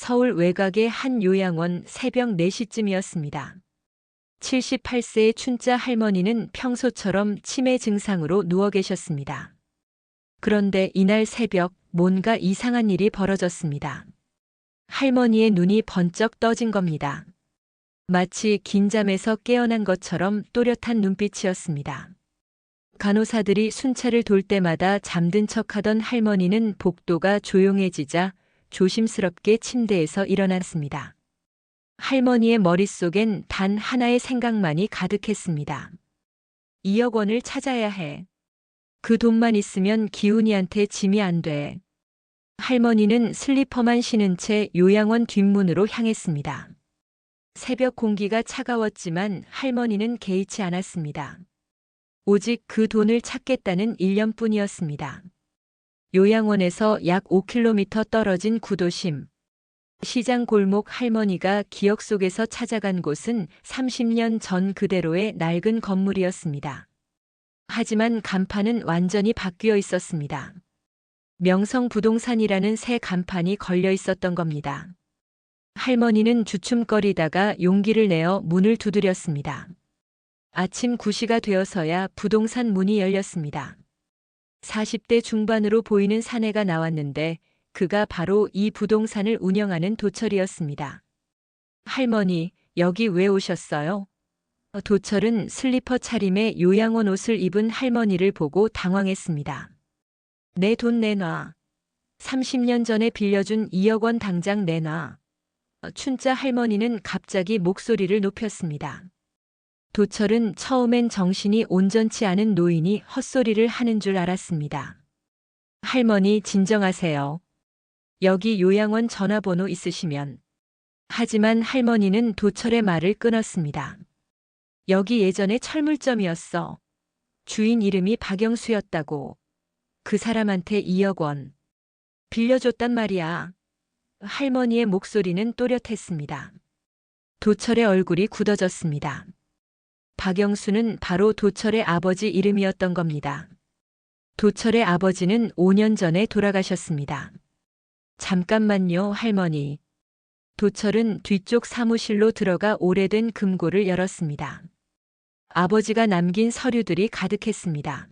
서울 외곽의 한 요양원 새벽 4시쯤이었습니다. 78세의 춘자 할머니는 평소처럼 치매 증상으로 누워 계셨습니다. 그런데 이날 새벽 뭔가 이상한 일이 벌어졌습니다. 할머니의 눈이 번쩍 떠진 겁니다. 마치 긴 잠에서 깨어난 것처럼 또렷한 눈빛이었습니다. 간호사들이 순찰을 돌 때마다 잠든 척하던 할머니는 복도가 조용해지자 조심스럽게 침대에서 일어났습니다. 할머니의 머릿속엔 단 하나의 생각만이 가득했습니다. 2억 원을 찾아야 해. 그 돈만 있으면 기훈이한테 짐이 안 돼. 할머니는 슬리퍼만 신은 채 요양원 뒷문으로 향했습니다. 새벽 공기가 차가웠지만 할머니는 개의치 않았습니다. 오직 그 돈을 찾겠다는 일념뿐이었습니다. 요양원에서 약 5km 떨어진 구도심. 시장 골목 할머니가 기억 속에서 찾아간 곳은 30년 전 그대로의 낡은 건물이었습니다. 하지만 간판은 완전히 바뀌어 있었습니다. 명성부동산이라는 새 간판이 걸려 있었던 겁니다. 할머니는 주춤거리다가 용기를 내어 문을 두드렸습니다. 아침 9시가 되어서야 부동산 문이 열렸습니다. 40대 중반으로 보이는 사내가 나왔는데 그가 바로 이 부동산을 운영하는 도철이었습니다. 할머니, 여기 왜 오셨어요? 도철은 슬리퍼 차림에 요양원 옷을 입은 할머니를 보고 당황했습니다. 내 돈 내놔. 30년 전에 빌려준 2억 원 당장 내놔. 춘자 할머니는 갑자기 목소리를 높였습니다. 도철은 처음엔 정신이 온전치 않은 노인이 헛소리를 하는 줄 알았습니다. 할머니 진정하세요. 여기 요양원 전화번호 있으시면. 하지만 할머니는 도철의 말을 끊었습니다. 여기 예전에 철물점이었어. 주인 이름이 박영수였다고. 그 사람한테 2억 원 빌려줬단 말이야. 할머니의 목소리는 또렷했습니다. 도철의 얼굴이 굳어졌습니다. 박영수는 바로 도철의 아버지 이름이었던 겁니다. 도철의 아버지는 5년 전에 돌아가셨습니다. 잠깐만요, 할머니. 도철은 뒤쪽 사무실로 들어가 오래된 금고를 열었습니다. 아버지가 남긴 서류들이 가득했습니다.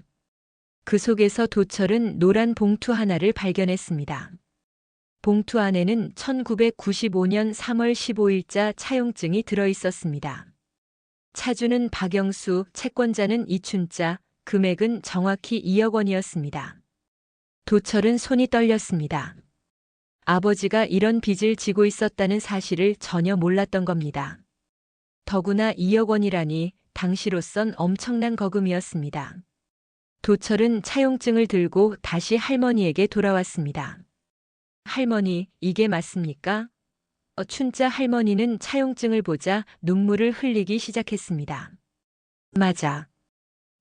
그 속에서 도철은 노란 봉투 하나를 발견했습니다. 봉투 안에는 1995년 3월 15일자 차용증이 들어 있었습니다. 차주는 박영수, 채권자는 이춘자, 금액은 정확히 2억 원이었습니다. 도철은 손이 떨렸습니다. 아버지가 이런 빚을 지고 있었다는 사실을 전혀 몰랐던 겁니다. 더구나 2억 원이라니 당시로선 엄청난 거금이었습니다. 도철은 차용증을 들고 다시 할머니에게 돌아왔습니다. 할머니, 이게 맞습니까? 춘자 할머니는 차용증을 보자 눈물을 흘리기 시작했습니다. 맞아.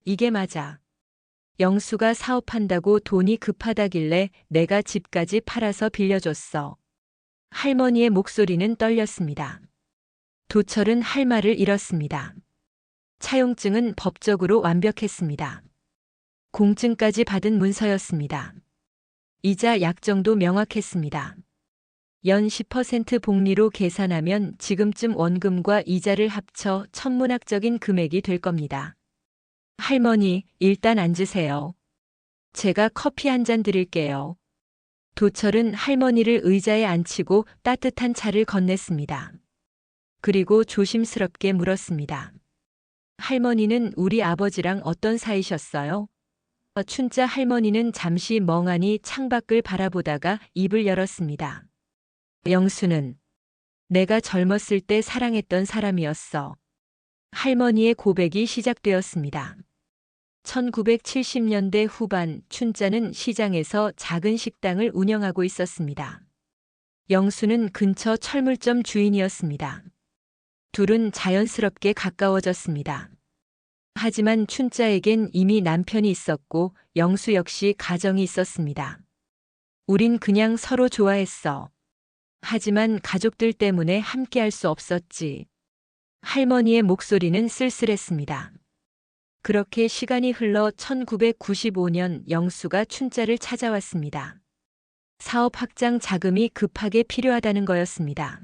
이게 맞아. 영수가 사업한다고 돈이 급하다길래 내가 집까지 팔아서 빌려줬어. 할머니의 목소리는 떨렸습니다. 도철은 할 말을 잃었습니다. 차용증은 법적으로 완벽했습니다. 공증까지 받은 문서였습니다. 이자 약정도 명확했습니다. 연 10% 복리로 계산하면 지금쯤 원금과 이자를 합쳐 천문학적인 금액이 될 겁니다. 할머니, 일단 앉으세요. 제가 커피 한 잔 드릴게요. 도철은 할머니를 의자에 앉히고 따뜻한 차를 건넸습니다. 그리고 조심스럽게 물었습니다. 할머니는 우리 아버지랑 어떤 사이셨어요? 춘자 할머니는 잠시 멍하니 창밖을 바라보다가 입을 열었습니다. 영수는 내가 젊었을 때 사랑했던 사람이었어. 할머니의 고백이 시작되었습니다. 1970년대 후반 춘자는 시장에서 작은 식당을 운영하고 있었습니다. 영수는 근처 철물점 주인이었습니다. 둘은 자연스럽게 가까워졌습니다. 하지만 춘자에겐 이미 남편이 있었고 영수 역시 가정이 있었습니다. 우린 그냥 서로 좋아했어. 하지만 가족들 때문에 함께할 수 없었지. 할머니의 목소리는 쓸쓸했습니다. 그렇게 시간이 흘러 1995년 영수가 춘자를 찾아왔습니다. 사업 확장 자금이 급하게 필요하다는 거였습니다.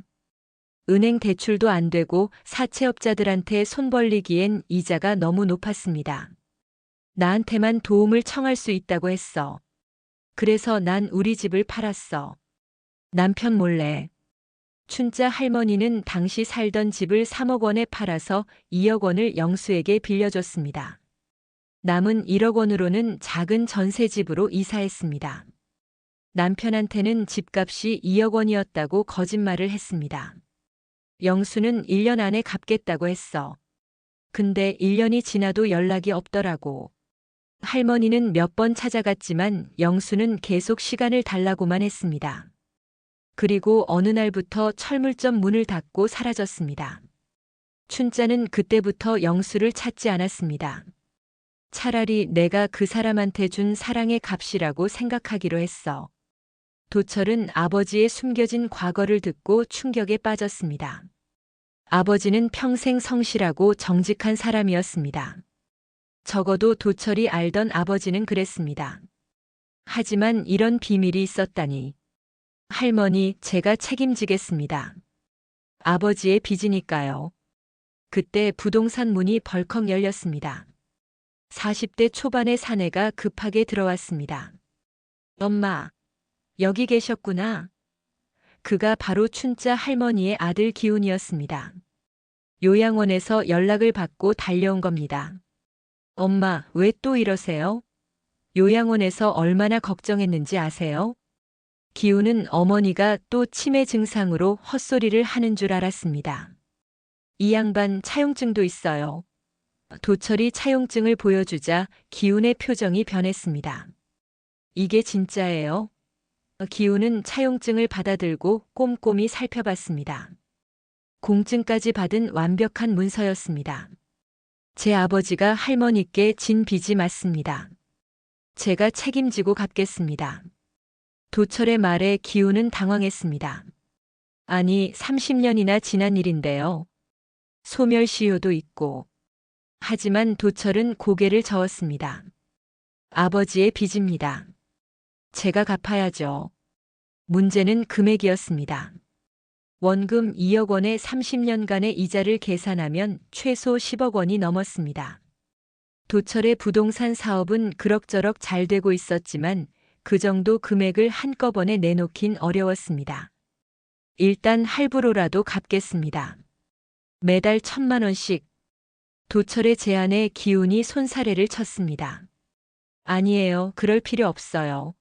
은행 대출도 안 되고 사채업자들한테 손 벌리기엔 이자가 너무 높았습니다. 나한테만 도움을 청할 수 있다고 했어. 그래서 난 우리 집을 팔았어. 남편 몰래. 춘자 할머니는 당시 살던 집을 3억 원에 팔아서 2억 원을 영수에게 빌려줬습니다. 남은 1억 원으로는 작은 전세집으로 이사했습니다. 남편한테는 집값이 2억 원이었다고 거짓말을 했습니다. 영수는 1년 안에 갚겠다고 했어. 근데 1년이 지나도 연락이 없더라고. 할머니는 몇 번 찾아갔지만 영수는 계속 시간을 달라고만 했습니다. 그리고 어느 날부터 철물점 문을 닫고 사라졌습니다. 춘자는 그때부터 영수를 찾지 않았습니다. 차라리 내가 그 사람한테 준 사랑의 값이라고 생각하기로 했어. 도철은 아버지의 숨겨진 과거를 듣고 충격에 빠졌습니다. 아버지는 평생 성실하고 정직한 사람이었습니다. 적어도 도철이 알던 아버지는 그랬습니다. 하지만 이런 비밀이 있었다니. 할머니, 제가 책임지겠습니다. 아버지의 빚이니까요. 그때 부동산 문이 벌컥 열렸습니다. 40대 초반의 사내가 급하게 들어왔습니다. 엄마, 여기 계셨구나. 그가 바로 춘자 할머니의 아들 기훈이었습니다. 요양원에서 연락을 받고 달려온 겁니다. 엄마, 왜 또 이러세요? 요양원에서 얼마나 걱정했는지 아세요? 기훈은 어머니가 또 치매 증상으로 헛소리를 하는 줄 알았습니다. 이 양반 차용증도 있어요. 도철이 차용증을 보여주자 기훈의 표정이 변했습니다. 이게 진짜예요? 기훈은 차용증을 받아들고 꼼꼼히 살펴봤습니다. 공증까지 받은 완벽한 문서였습니다. 제 아버지가 할머니께 진 빚이 맞습니다. 제가 책임지고 갚겠습니다. 도철의 말에 기훈은 당황했습니다. 아니, 30년이나 지난 일인데요. 소멸시효도 있고. 하지만 도철은 고개를 저었습니다. 아버지의 빚입니다. 제가 갚아야죠. 문제는 금액이었습니다. 원금 2억 원에 30년간의 이자를 계산하면 최소 10억 원이 넘었습니다. 도철의 부동산 사업은 그럭저럭 잘 되고 있었지만 그 정도 금액을 한꺼번에 내놓긴 어려웠습니다. 일단 할부로라도 갚겠습니다. 매달 1,000만 원씩. 도철의 제안에 기훈이 손사래를 쳤습니다. 아니에요. 그럴 필요 없어요.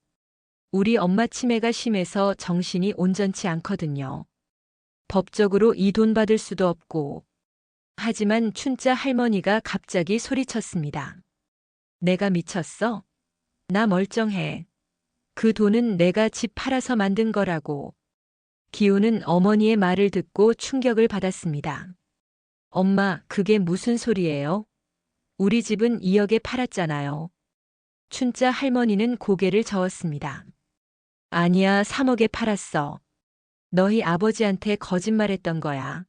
우리 엄마 치매가 심해서 정신이 온전치 않거든요. 법적으로 이 돈 받을 수도 없고. 하지만 춘자 할머니가 갑자기 소리쳤습니다. 내가 미쳤어? 나 멀쩡해. 그 돈은 내가 집 팔아서 만든 거라고. 기훈은 어머니의 말을 듣고 충격을 받았습니다. 엄마, 그게 무슨 소리예요? 우리 집은 2억에 팔았잖아요. 춘자 할머니는 고개를 저었습니다. 아니야, 3억에 팔았어. 너희 아버지한테 거짓말했던 거야.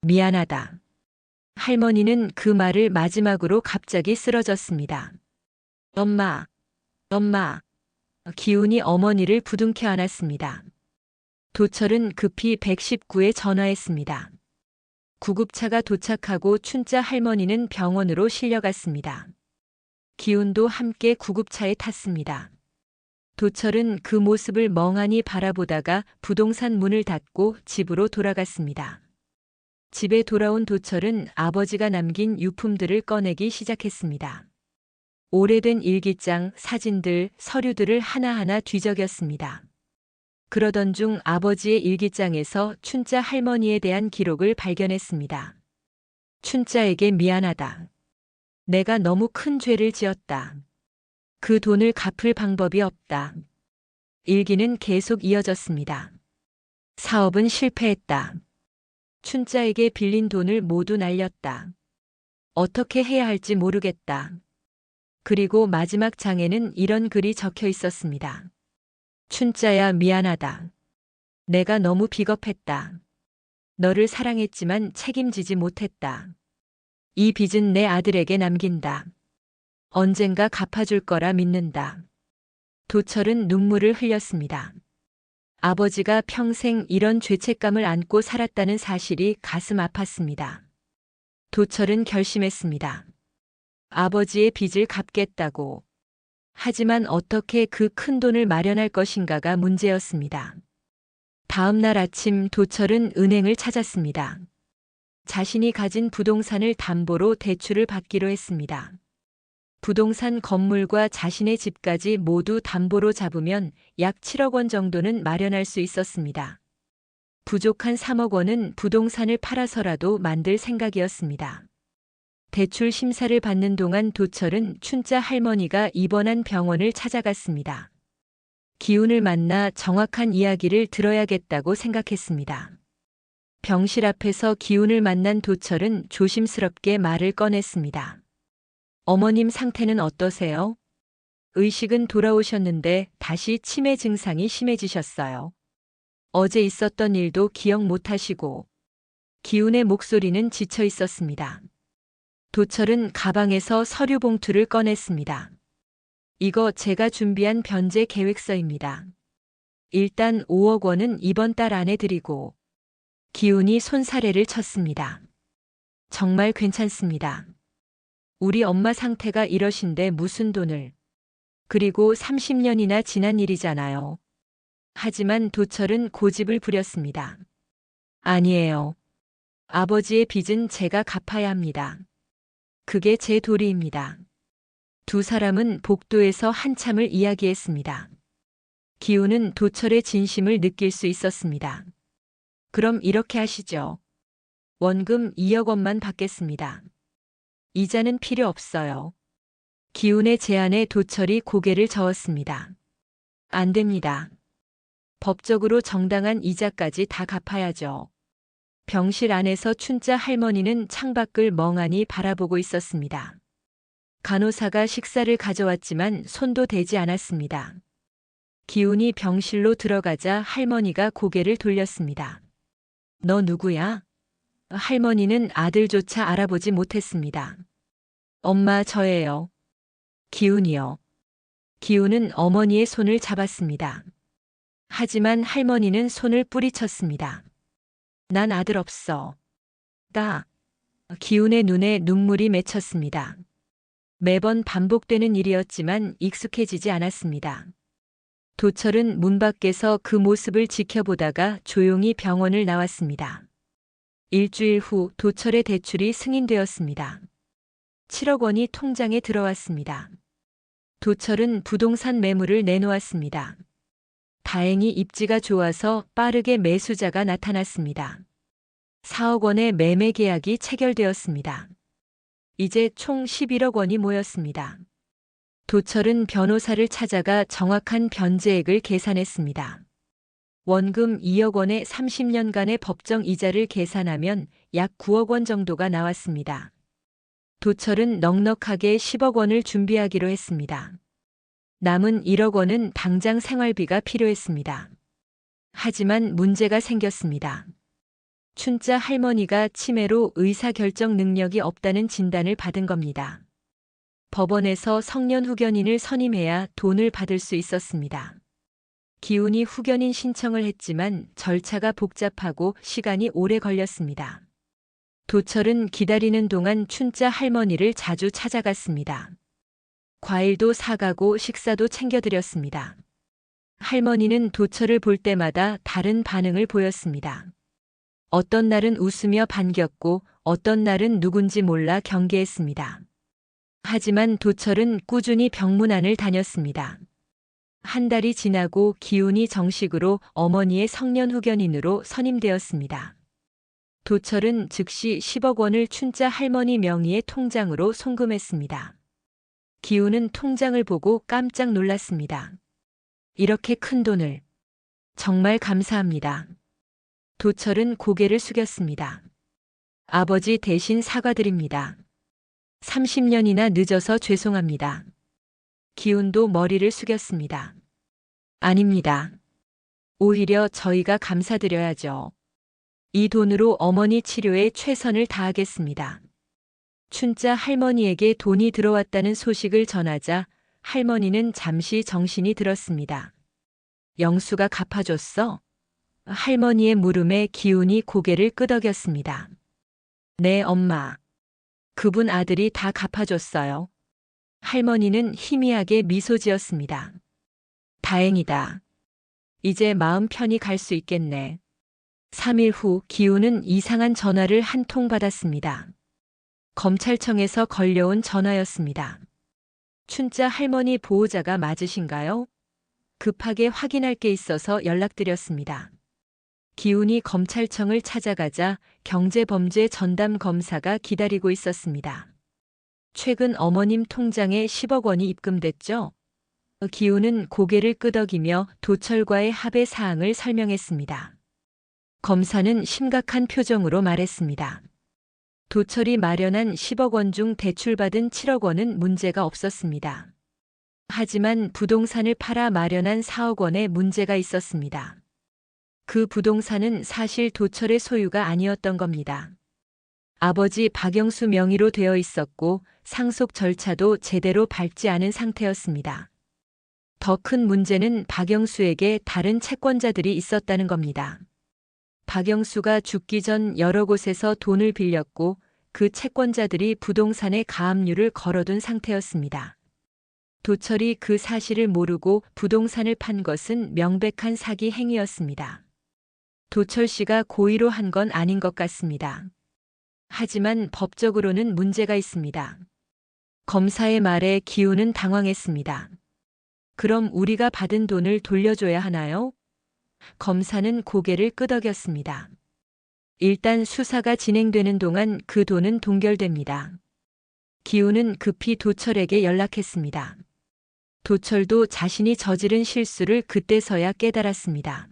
미안하다. 할머니는 그 말을 마지막으로 갑자기 쓰러졌습니다. 엄마, 엄마. 기훈이 어머니를 부둥켜 안았습니다. 도철은 급히 119에 전화했습니다. 구급차가 도착하고 춘자 할머니는 병원으로 실려갔습니다. 기훈도 함께 구급차에 탔습니다. 도철은 그 모습을 멍하니 바라보다가 부동산 문을 닫고 집으로 돌아갔습니다. 집에 돌아온 도철은 아버지가 남긴 유품들을 꺼내기 시작했습니다. 오래된 일기장, 사진들, 서류들을 하나하나 뒤적였습니다. 그러던 중 아버지의 일기장에서 춘자 할머니에 대한 기록을 발견했습니다. 춘자에게 미안하다. 내가 너무 큰 죄를 지었다. 그 돈을 갚을 방법이 없다. 일기는 계속 이어졌습니다. 사업은 실패했다. 춘자에게 빌린 돈을 모두 날렸다. 어떻게 해야 할지 모르겠다. 그리고 마지막 장에는 이런 글이 적혀 있었습니다. 춘자야, 미안하다. 내가 너무 비겁했다. 너를 사랑했지만 책임지지 못했다. 이 빚은 내 아들에게 남긴다. 언젠가 갚아줄 거라 믿는다. 도철은 눈물을 흘렸습니다. 아버지가 평생 이런 죄책감을 안고 살았다는 사실이 가슴 아팠습니다. 도철은 결심했습니다. 아버지의 빚을 갚겠다고. 하지만 어떻게 그 큰 돈을 마련할 것인가가 문제였습니다. 다음 날 아침 도철은 은행을 찾았습니다. 자신이 가진 부동산을 담보로 대출을 받기로 했습니다. 부동산 건물과 자신의 집까지 모두 담보로 잡으면 약 7억 원 정도는 마련할 수 있었습니다. 부족한 3억 원은 부동산을 팔아서라도 만들 생각이었습니다. 대출 심사를 받는 동안 도철은 춘자 할머니가 입원한 병원을 찾아갔습니다. 기운을 만나 정확한 이야기를 들어야겠다고 생각했습니다. 병실 앞에서 기운을 만난 도철은 조심스럽게 말을 꺼냈습니다. 어머님 상태는 어떠세요? 의식은 돌아오셨는데 다시 치매 증상이 심해지셨어요. 어제 있었던 일도 기억 못하시고 기운의 목소리는 지쳐 있었습니다. 도철은 가방에서 서류 봉투를 꺼냈습니다. 이거 제가 준비한 변제 계획서입니다. 일단 5억 원은 이번 달 안에 드리고. 기운이 손사래를 쳤습니다. 정말 괜찮습니다. 우리 엄마 상태가 이러신데 무슨 돈을. 그리고 30년이나 지난 일이잖아요. 하지만 도철은 고집을 부렸습니다. 아니에요. 아버지의 빚은 제가 갚아야 합니다. 그게 제 도리입니다. 두 사람은 복도에서 한참을 이야기했습니다. 기훈은 도철의 진심을 느낄 수 있었습니다. 그럼 이렇게 하시죠. 원금 2억 원만 받겠습니다. 이자는 필요 없어요. 기훈의 제안에 도철이 고개를 저었습니다. 안 됩니다. 법적으로 정당한 이자까지 다 갚아야죠. 병실 안에서 춘자 할머니는 창밖을 멍하니 바라보고 있었습니다. 간호사가 식사를 가져왔지만 손도 대지 않았습니다. 기훈이 병실로 들어가자 할머니가 고개를 돌렸습니다. 너 누구야? 할머니는 아들조차 알아보지 못했습니다. 엄마 저예요. 기훈이요. 기훈은 어머니의 손을 잡았습니다. 하지만 할머니는 손을 뿌리쳤습니다. 난 아들 없어. 기훈의 눈에 눈물이 맺혔습니다. 매번 반복되는 일이었지만 익숙해지지 않았습니다. 도철은 문 밖에서 그 모습을 지켜보다가 조용히 병원을 나왔습니다. 일주일 후 도철의 대출이 승인되었습니다. 7억 원이 통장에 들어왔습니다. 도철은 부동산 매물을 내놓았습니다. 다행히 입지가 좋아서 빠르게 매수자가 나타났습니다. 4억 원의 매매 계약이 체결되었습니다. 이제 총 11억 원이 모였습니다. 도철은 변호사를 찾아가 정확한 변제액을 계산했습니다. 원금 2억 원에 30년간의 법정 이자를 계산하면 약 9억 원 정도가 나왔습니다. 도철은 넉넉하게 10억 원을 준비하기로 했습니다. 남은 1억 원은 당장 생활비가 필요했습니다. 하지만 문제가 생겼습니다. 춘자 할머니가 치매로 의사결정 능력이 없다는 진단을 받은 겁니다. 법원에서 성년 후견인을 선임해야 돈을 받을 수 있었습니다. 기훈이 후견인 신청을 했지만 절차가 복잡하고 시간이 오래 걸렸습니다. 도철은 기다리는 동안 춘자 할머니를 자주 찾아갔습니다. 과일도 사가고 식사도 챙겨드렸습니다. 할머니는 도철을 볼 때마다 다른 반응을 보였습니다. 어떤 날은 웃으며 반겼고 어떤 날은 누군지 몰라 경계했습니다. 하지만 도철은 꾸준히 병문안을 다녔습니다. 한 달이 지나고 기훈이 정식으로 어머니의 성년 후견인으로 선임되었습니다. 도철은 즉시 10억 원을 춘자 할머니 명의의 통장으로 송금했습니다. 기훈은 통장을 보고 깜짝 놀랐습니다. 이렇게 큰 돈을. 정말 감사합니다. 도철은 고개를 숙였습니다. 아버지 대신 사과드립니다. 30년이나 늦어서 죄송합니다. 기훈도 머리를 숙였습니다. 아닙니다. 오히려 저희가 감사드려야죠. 이 돈으로 어머니 치료에 최선을 다하겠습니다. 춘자 할머니에게 돈이 들어왔다는 소식을 전하자 할머니는 잠시 정신이 들었습니다. 영수가 갚아줬어? 할머니의 물음에 기훈이 고개를 끄덕였습니다. 네, 엄마. 그분 아들이 다 갚아줬어요. 할머니는 희미하게 미소 지었습니다. 다행이다. 이제 마음 편히 갈 수 있겠네. 3일 후 기훈은 이상한 전화를 한 통 받았습니다. 검찰청에서 걸려온 전화였습니다. 춘자 할머니 보호자가 맞으신가요? 급하게 확인할 게 있어서 연락드렸습니다. 기훈이 검찰청을 찾아가자 경제범죄 전담 검사가 기다리고 있었습니다. 최근 어머님 통장에 10억 원이 입금됐죠? 기훈은 고개를 끄덕이며 도철과의 합의 사항을 설명했습니다. 검사는 심각한 표정으로 말했습니다. 도철이 마련한 10억 원 중 대출받은 7억 원은 문제가 없었습니다. 하지만 부동산을 팔아 마련한 4억 원에 문제가 있었습니다. 그 부동산은 사실 도철의 소유가 아니었던 겁니다. 아버지 박영수 명의로 되어 있었고 상속 절차도 제대로 밟지 않은 상태였습니다. 더 큰 문제는 박영수에게 다른 채권자들이 있었다는 겁니다. 박영수가 죽기 전 여러 곳에서 돈을 빌렸고 그 채권자들이 부동산에 가압류를 걸어둔 상태였습니다. 도철이 그 사실을 모르고 부동산을 판 것은 명백한 사기 행위였습니다. 도철 씨가 고의로 한 건 아닌 것 같습니다. 하지만 법적으로는 문제가 있습니다. 검사의 말에 기훈은 당황했습니다. 그럼 우리가 받은 돈을 돌려줘야 하나요? 검사는 고개를 끄덕였습니다. 일단 수사가 진행되는 동안 그 돈은 동결됩니다. 기훈은 급히 도철에게 연락했습니다. 도철도 자신이 저지른 실수를 그때서야 깨달았습니다.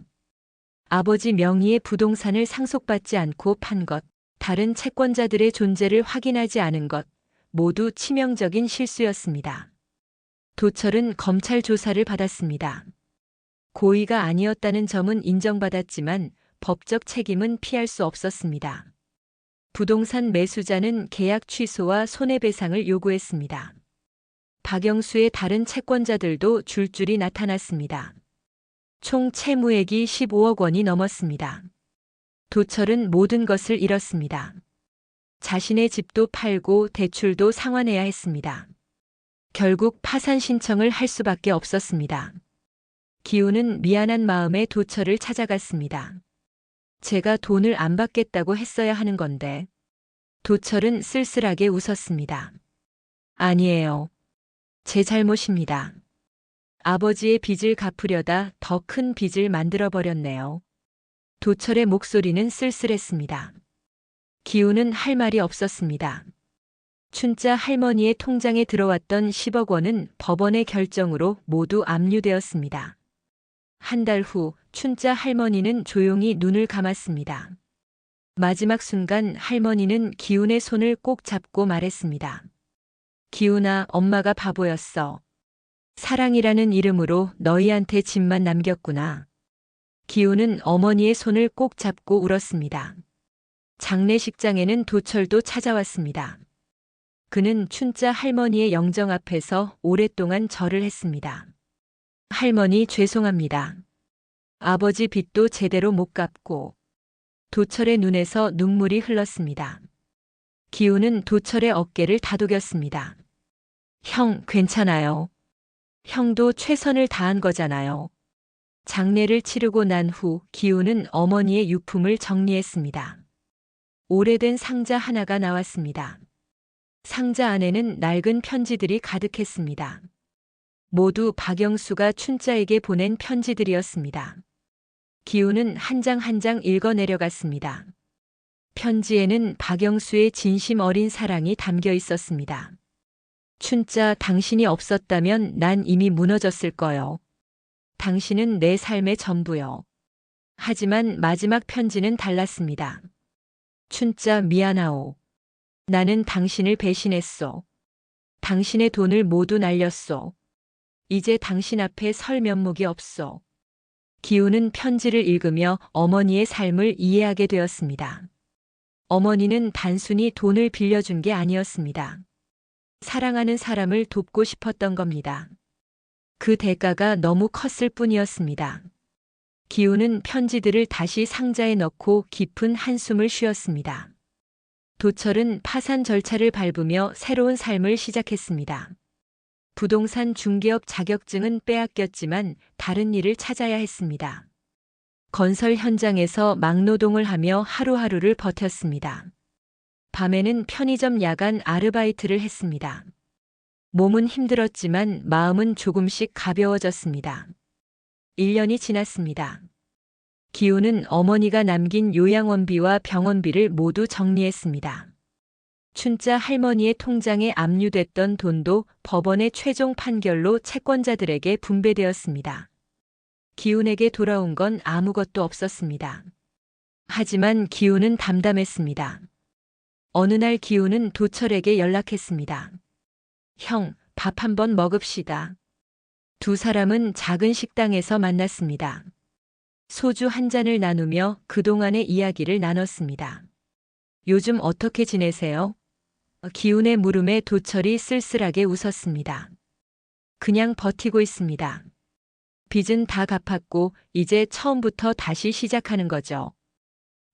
아버지 명의의 부동산을 상속받지 않고 판 것, 다른 채권자들의 존재를 확인하지 않은 것, 모두 치명적인 실수였습니다. 도철은 검찰 조사를 받았습니다. 고의가 아니었다는 점은 인정받았지만 법적 책임은 피할 수 없었습니다. 부동산 매수자는 계약 취소와 손해배상을 요구했습니다. 박영수의 다른 채권자들도 줄줄이 나타났습니다. 총 채무액이 15억 원이 넘었습니다. 도철은 모든 것을 잃었습니다. 자신의 집도 팔고 대출도 상환해야 했습니다. 결국 파산 신청을 할 수밖에 없었습니다. 기훈은 미안한 마음에 도철을 찾아갔습니다. 제가 돈을 안 받겠다고 했어야 하는 건데. 도철은 쓸쓸하게 웃었습니다. 아니에요. 제 잘못입니다. 아버지의 빚을 갚으려다 더 큰 빚을 만들어버렸네요. 도철의 목소리는 쓸쓸했습니다. 기훈은 할 말이 없었습니다. 춘자 할머니의 통장에 들어왔던 10억 원은 법원의 결정으로 모두 압류되었습니다. 한 달 후 춘자 할머니는 조용히 눈을 감았습니다. 마지막 순간 할머니는 기훈의 손을 꼭 잡고 말했습니다. 기훈아, 엄마가 바보였어. 사랑이라는 이름으로 너희한테 집만 남겼구나. 기훈은 어머니의 손을 꼭 잡고 울었습니다. 장례식장에는 도철도 찾아왔습니다. 그는 춘자 할머니의 영정 앞에서 오랫동안 절을 했습니다. 할머니 죄송합니다. 아버지 빚도 제대로 못 갚고. 도철의 눈에서 눈물이 흘렀습니다. 기훈은 도철의 어깨를 다독였습니다. 형, 괜찮아요. 형도 최선을 다한 거잖아요. 장례를 치르고 난 후 기훈은 어머니의 유품을 정리했습니다. 오래된 상자 하나가 나왔습니다. 상자 안에는 낡은 편지들이 가득했습니다. 모두 박영수가 춘자에게 보낸 편지들이었습니다. 기훈은 한 장 한 장 읽어 내려갔습니다. 편지에는 박영수의 진심 어린 사랑이 담겨 있었습니다. 춘자, 당신이 없었다면 난 이미 무너졌을 거요. 당신은 내 삶의 전부요. 하지만 마지막 편지는 달랐습니다. 춘자, 미안하오. 나는 당신을 배신했소. 당신의 돈을 모두 날렸소. 이제 당신 앞에 설 면목이 없소. 기훈은 편지를 읽으며 어머니의 삶을 이해하게 되었습니다. 어머니는 단순히 돈을 빌려준 게 아니었습니다. 사랑하는 사람을 돕고 싶었던 겁니다. 그 대가가 너무 컸을 뿐이었습니다. 기훈은 편지들을 다시 상자에 넣고 깊은 한숨을 쉬었습니다. 도철은 파산 절차를 밟으며 새로운 삶을 시작했습니다. 부동산 중개업 자격증은 빼앗겼지만 다른 일을 찾아야 했습니다. 건설 현장에서 막노동을 하며 하루하루를 버텼습니다. 밤에는 편의점 야간 아르바이트를 했습니다. 몸은 힘들었지만 마음은 조금씩 가벼워졌습니다. 1년이 지났습니다. 기훈은 어머니가 남긴 요양원비와 병원비를 모두 정리했습니다. 춘자 할머니의 통장에 압류됐던 돈도 법원의 최종 판결로 채권자들에게 분배되었습니다. 기훈에게 돌아온 건 아무것도 없었습니다. 하지만 기훈은 담담했습니다. 어느 날 기훈은 도철에게 연락했습니다. 형, 밥 한번 먹읍시다. 두 사람은 작은 식당에서 만났습니다. 소주 한 잔을 나누며 그동안의 이야기를 나눴습니다. 요즘 어떻게 지내세요? 기훈의 물음에 도철이 쓸쓸하게 웃었습니다. 그냥 버티고 있습니다. 빚은 다 갚았고 이제 처음부터 다시 시작하는 거죠.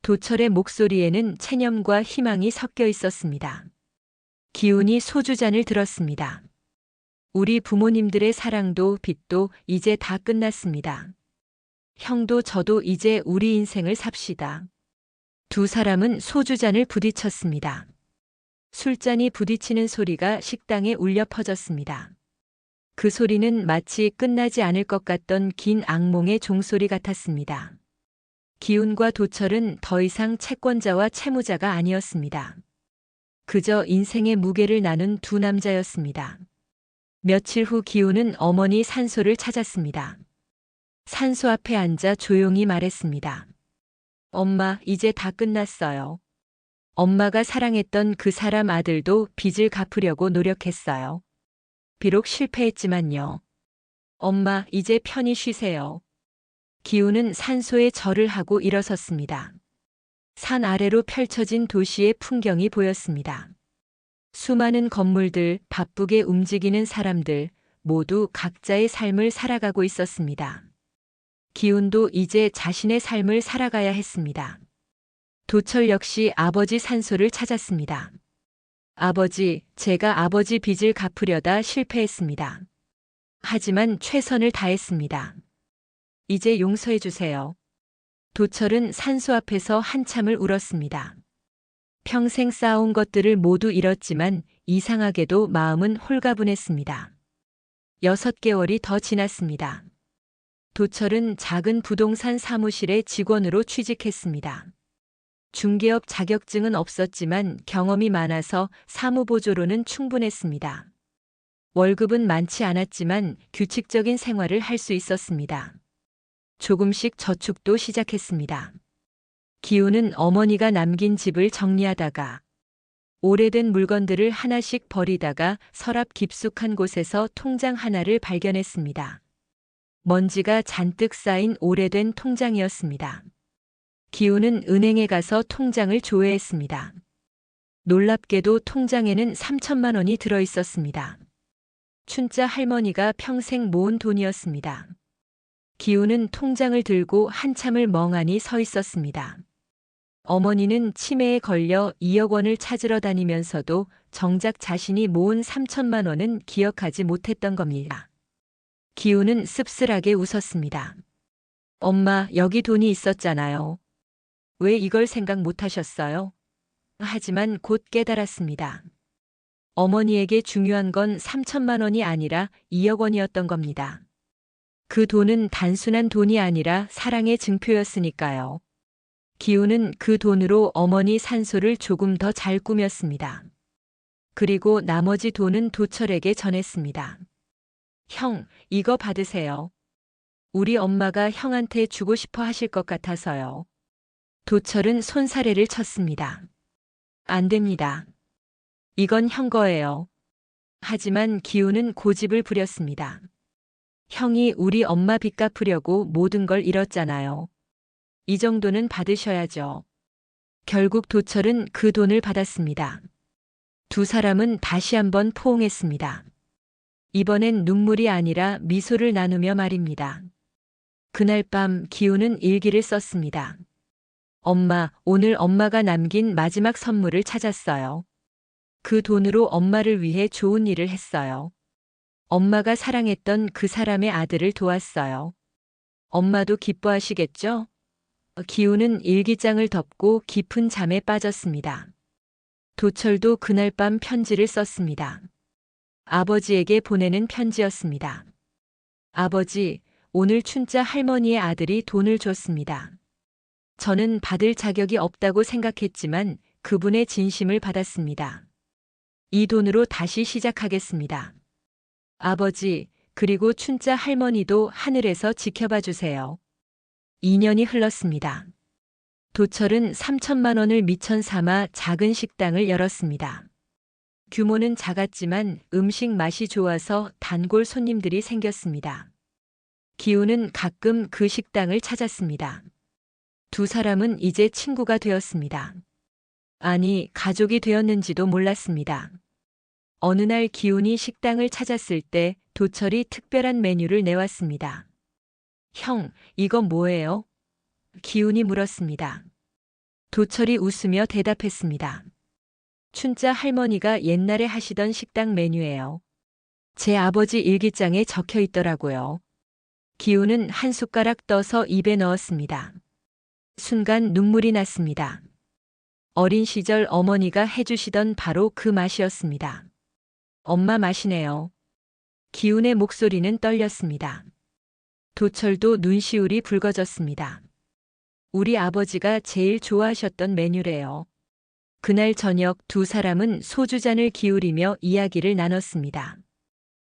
도철의 목소리에는 체념과 희망이 섞여 있었습니다. 기훈이 소주잔을 들었습니다. 우리 부모님들의 사랑도 빚도 이제 다 끝났습니다. 형도 저도 이제 우리 인생을 삽시다. 두 사람은 소주잔을 부딪혔습니다. 술잔이 부딪히는 소리가 식당에 울려 퍼졌습니다. 그 소리는 마치 끝나지 않을 것 같던 긴 악몽의 종소리 같았습니다. 기훈과 도철은 더 이상 채권자와 채무자가 아니었습니다. 그저 인생의 무게를 나눈 두 남자였습니다. 며칠 후 기훈은 어머니 산소를 찾았습니다. 산소 앞에 앉아 조용히 말했습니다. 엄마, 이제 다 끝났어요. 엄마가 사랑했던 그 사람 아들도 빚을 갚으려고 노력했어요. 비록 실패했지만요. 엄마, 이제 편히 쉬세요. 기훈은 산소에 절을 하고 일어섰습니다. 산 아래로 펼쳐진 도시의 풍경이 보였습니다. 수많은 건물들, 바쁘게 움직이는 사람들, 모두 각자의 삶을 살아가고 있었습니다. 기훈도 이제 자신의 삶을 살아가야 했습니다. 도철 역시 아버지 산소를 찾았습니다. 아버지, 제가 아버지 빚을 갚으려다 실패했습니다. 하지만 최선을 다했습니다. 이제 용서해 주세요. 도철은 산소 앞에서 한참을 울었습니다. 평생 쌓아온 것들을 모두 잃었지만 이상하게도 마음은 홀가분했습니다. 6개월이 더 지났습니다. 도철은 작은 부동산 사무실의 직원으로 취직했습니다. 중개업 자격증은 없었지만 경험이 많아서 사무보조로는 충분했습니다. 월급은 많지 않았지만 규칙적인 생활을 할 수 있었습니다. 조금씩 저축도 시작했습니다. 기훈은 어머니가 남긴 집을 정리하다가 오래된 물건들을 하나씩 버리다가 서랍 깊숙한 곳에서 통장 하나를 발견했습니다. 먼지가 잔뜩 쌓인 오래된 통장이었습니다. 기훈은 은행에 가서 통장을 조회했습니다. 놀랍게도 통장에는 3천만 원이 들어 있었습니다. 춘자 할머니가 평생 모은 돈이었습니다. 기훈은 통장을 들고 한참을 멍하니 서 있었습니다. 어머니는 치매에 걸려 2억 원을 찾으러 다니면서도 정작 자신이 모은 3천만 원은 기억하지 못했던 겁니다. 기훈은 씁쓸하게 웃었습니다. 엄마, 여기 돈이 있었잖아요. 왜 이걸 생각 못하셨어요? 하지만 곧 깨달았습니다. 어머니에게 중요한 건 3천만 원이 아니라 2억 원이었던 겁니다. 그 돈은 단순한 돈이 아니라 사랑의 증표였으니까요. 기훈은 그 돈으로 어머니 산소를 조금 더 잘 꾸몄습니다. 그리고 나머지 돈은 도철에게 전했습니다. 형, 이거 받으세요. 우리 엄마가 형한테 주고 싶어 하실 것 같아서요. 도철은 손사래를 쳤습니다. 안 됩니다. 이건 형 거예요. 하지만 기훈은 고집을 부렸습니다. 형이 우리 엄마 빚 갚으려고 모든 걸 잃었잖아요. 이 정도는 받으셔야죠. 결국 도철은 그 돈을 받았습니다. 두 사람은 다시 한번 포옹했습니다. 이번엔 눈물이 아니라 미소를 나누며 말입니다. 그날 밤 기훈은 일기를 썼습니다. 엄마, 오늘 엄마가 남긴 마지막 선물을 찾았어요. 그 돈으로 엄마를 위해 좋은 일을 했어요. 엄마가 사랑했던 그 사람의 아들을 도왔어요. 엄마도 기뻐하시겠죠? 기훈은 일기장을 덮고 깊은 잠에 빠졌습니다. 도철도 그날 밤 편지를 썼습니다. 아버지에게 보내는 편지였습니다. 아버지, 오늘 춘자 할머니의 아들이 돈을 줬습니다. 저는 받을 자격이 없다고 생각했지만 그분의 진심을 받았습니다. 이 돈으로 다시 시작하겠습니다. 아버지, 그리고 춘자 할머니도 하늘에서 지켜봐 주세요. 2년이 흘렀습니다. 도철은 3천만 원을 미천 삼아 작은 식당을 열었습니다. 규모는 작았지만 음식 맛이 좋아서 단골 손님들이 생겼습니다. 기훈은 가끔 그 식당을 찾았습니다. 두 사람은 이제 친구가 되었습니다. 아니, 가족이 되었는지도 몰랐습니다. 어느 날 기훈이 식당을 찾았을 때 도철이 특별한 메뉴를 내왔습니다. 형, 이거 뭐예요? 기훈이 물었습니다. 도철이 웃으며 대답했습니다. 춘자 할머니가 옛날에 하시던 식당 메뉴예요. 제 아버지 일기장에 적혀 있더라고요. 기훈은 한 숟가락 떠서 입에 넣었습니다. 순간 눈물이 났습니다. 어린 시절 어머니가 해주시던 바로 그 맛이었습니다. 엄마 맛이네요. 기훈의 목소리는 떨렸습니다. 도철도 눈시울이 붉어졌습니다. 우리 아버지가 제일 좋아하셨던 메뉴래요. 그날 저녁 두 사람은 소주잔을 기울이며 이야기를 나눴습니다.